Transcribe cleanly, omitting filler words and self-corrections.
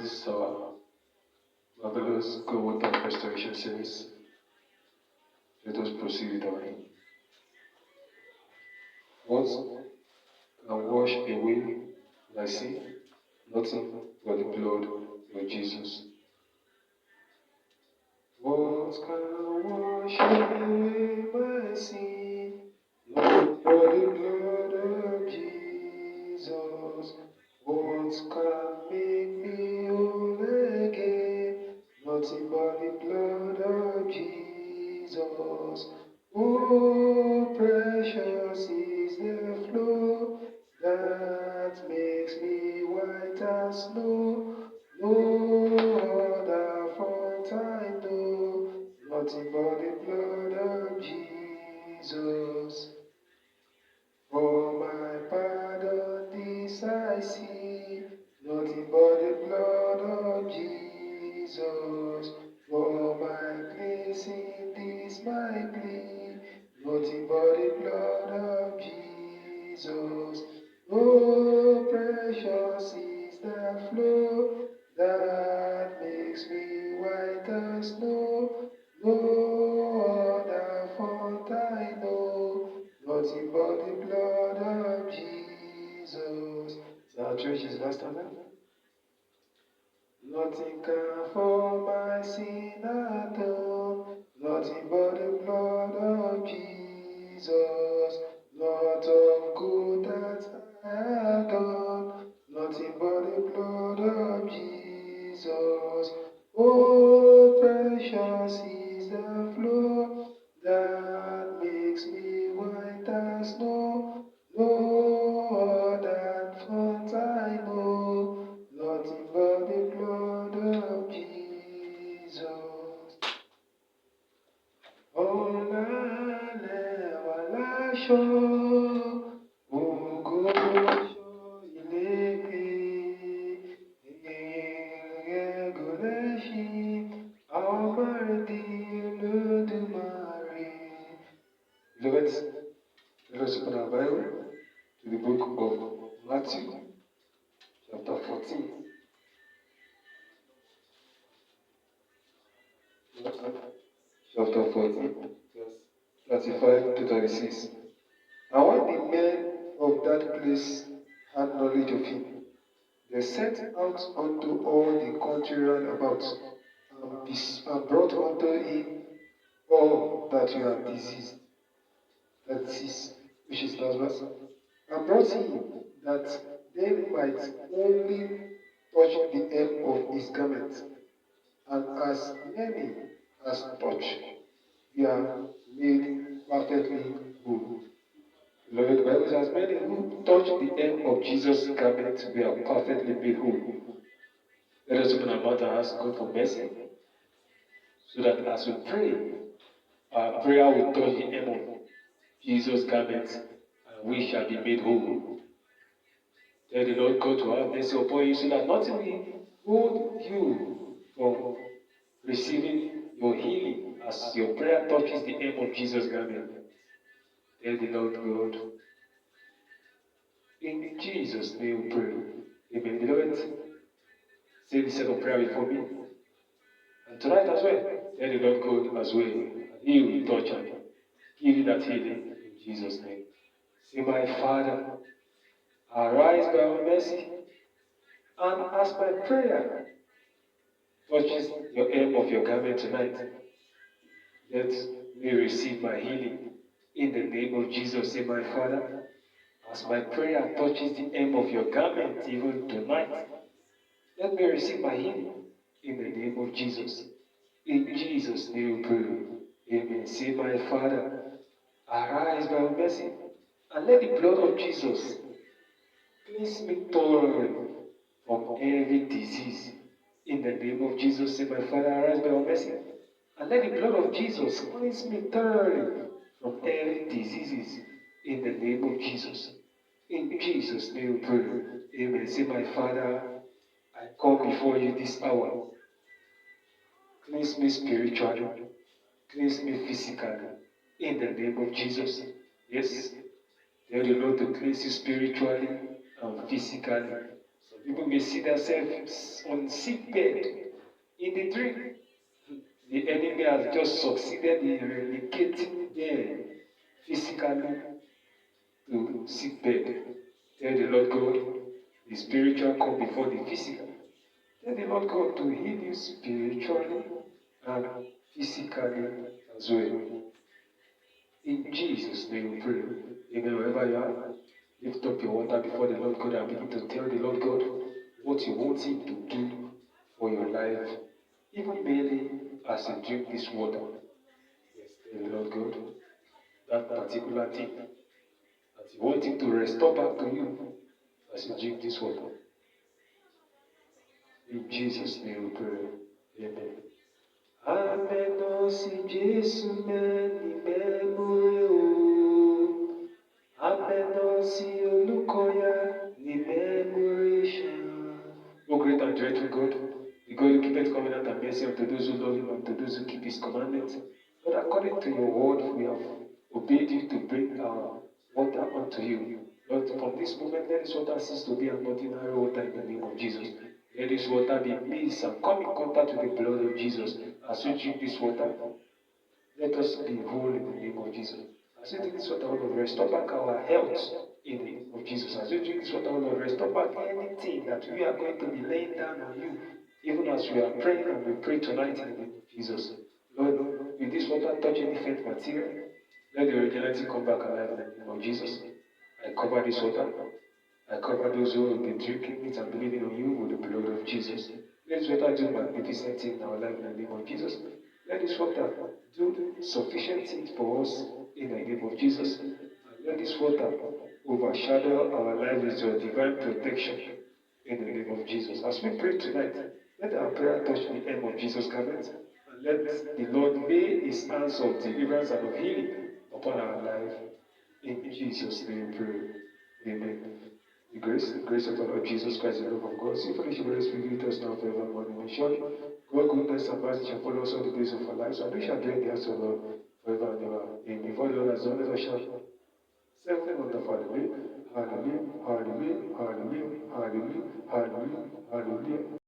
this is our Marvellous God of Restoration series. Let us proceed with our reading. What can wash away my sin? Nothing but the blood of Jesus. What can wash away my sin? Nothing but the blood of Jesus. What can make me whole again? Nothing but the blood of Jesus. Oh, precious is the flow that makes me white as snow. No other fount I know, nothing but the blood of Jesus. For my pardon this I see, nothing but the blood of Jesus. For my cleansing this my plea, nothing but the blood of Jesus. Oh, precious is the flow that makes me white as snow. No other fount I know, nothing but the blood of Jesus. So our church is last time. Nothing can for my sin atone, nothing but the blood of Jesus. Not of good that I have done, nothing but the blood of Jesus. Oh, precious is the flow that makes me white as snow. No other fount I know, nothing but the blood of Jesus. Ọ̀làlẹ̀wàláṣọ ògo-ṣọ ìlékè ẹ̀gọ́lẹ́ṣin ọmọdé Olódùmarè. Beloved, let us open our Bible to the book of Matthew, chapter 14. Chapter 14, verse 35 to 36. And when the men of that place had knowledge of him, they sent out unto all the country round about, and brought unto him all that were diseased, which is Lazarus, and brought him that they might only touch the hem of his garment. And as many as touched were made perfectly whole. Beloved, the Bible says, as many who touched the hem of Jesus' garment were perfectly made whole. Let us open our mouth and ask God for mercy, so that as we pray, our prayer will touch the hem of Jesus' garment, and we shall be made whole. Tell the Lord God to have mercy upon you, so that nothing will hold you from receiving your healing as your prayer touches the hem of Jesus' garment. Tell the Lord God. In Jesus' name we pray. Amen. Beloved, say this set of prayer before me. And tonight as well, tell the Lord God as well. And He will touch and give you that healing in Jesus' name. Say, my Father, arise by your mercy, and as my prayer touches your hem of your garment tonight, let me receive my healing in the name of Jesus. Say, my Father, as my prayer touches the hem of your garment even tonight, let me receive my healing in the name of Jesus. In Jesus' name we pray. Amen. Say, my Father, arise by your mercy, and let the blood of Jesus cleanse me thoroughly from every disease. In the name of Jesus, say, my Father, arise by your mercy, and let the blood of Jesus cleanse me thoroughly from every diseases. In the name of Jesus. In Jesus' name we pray. Amen. Say, my Father, I come before you this hour. Cleanse me spiritually. Cleanse me physically. In the name of Jesus. Yes. Tell the Lord to cleanse you spiritually and physically. Some People may see themselves on sick bed in the dream. The enemy has just succeeded in relegating them physically to sick bed. Tell the Lord God, the spiritual come before the physical. Tell the Lord God to heal you spiritually and physically as well. In Jesus' name we pray. Amen. Wherever you are, lift up your water before the Lord God and begin to tell the Lord God what you want Him to do for your life, even merely as you drink this water. Yes, tell the Lord God that particular thing that you want Him to restore back to you as you drink this water. In Jesus' name we pray. Amen. Amenosi Jesu meni memore o. Amenosi olukoya ni memoration. O great and dreadful God, the God who keepeth covenant and mercy unto those who love Him and to those who keep His commandments. But according to your word, we have obeyed you to bring our water unto you. Lord, from this moment, let this water cease to be an ordinary water in the name of Jesus. Let this water be mixed and come in contact with the blood of Jesus. As we drink this water, let us be whole in the name of Jesus. As we drink this water, Lord, restore back our health in the name of Jesus. As we drink this water, Lord, restore back anything that we are going to be laying down on you, even as we are praying and we pray tonight in the name of Jesus. Lord, with this water touch any faint material, let the originality come back alive in the name of Jesus. I cover this water. I cover those who will be drinking it and believing on you with the blood of Jesus. Let this water do magnificent things in our life in the name of Jesus. Let this water do sufficient things for us in the name of Jesus. And let this water overshadow our life with your divine protection in the name of Jesus. As we pray tonight, let our prayer touch the hem of Jesus' garment. And let the Lord lay His hands of deliverance and of healing upon our life. In Jesus' name we pray. Amen. The grace of our Lord Jesus Christ, the love of God, the fellowship of the Spirit with us now forevermore. And surely, God, goodness and mercy shall follow us all the days of our lives, and we shall dwell in the house of the Lord forever and ever. Amen. Before the Lord has done, let us shout seven wonderful hallelujah, hallelujah, hallelujah, hallelujah, hallelujah, hallelujah, hallelujah.